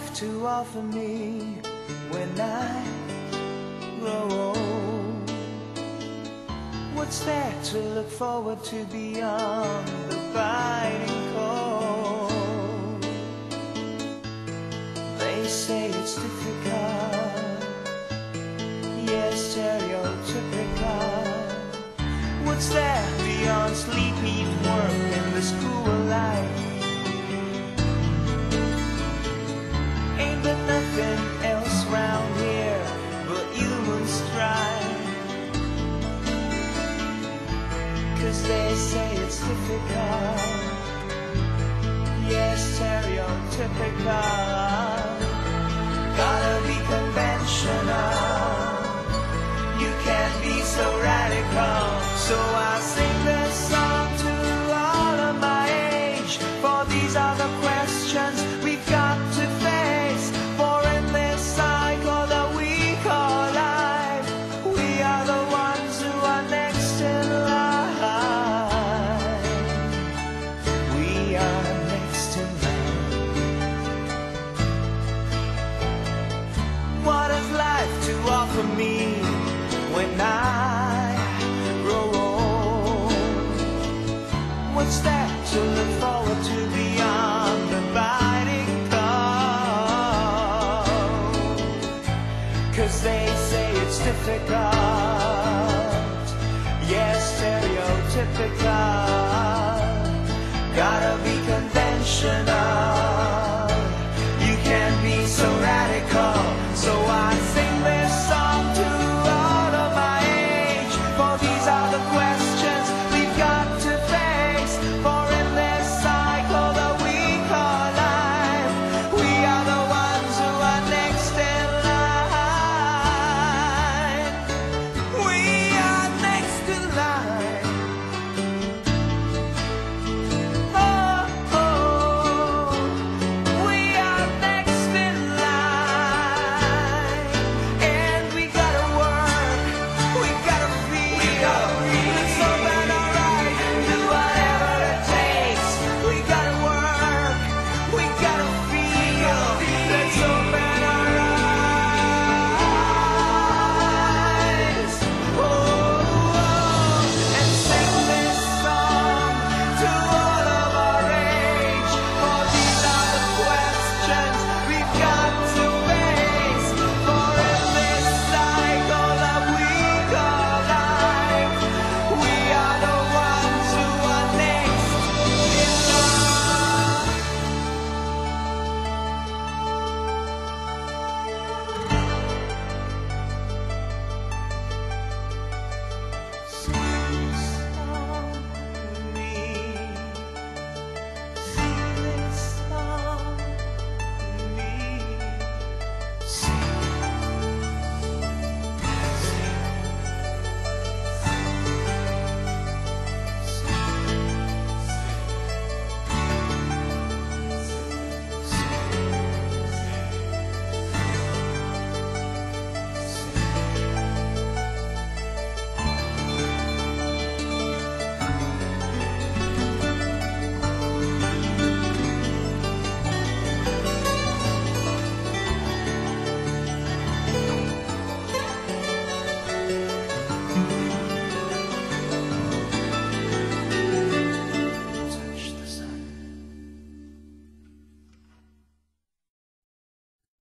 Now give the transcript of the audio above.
life to offer me when I grow old? What's there to look forward to beyond the biting cold? They say it's difficult, yes, stereotypical. What's there beyond sleep, eat, work, and the school life? Ain't there nothing else round here but human strife? 'Cause they say it's difficult, yes, stereotypical. Gotta be conventional, you can't be so radical. So I'll sing this song to all of my age, for these are the questions we've got to face. For in this cycle that we call life, we are the ones who are next in line. We are next in line. What has life to offer me when I grow old? What's that to look forward to beyond the biting cold? 'Cause they say it's difficult, yes, stereotypical. Gotta be conventional,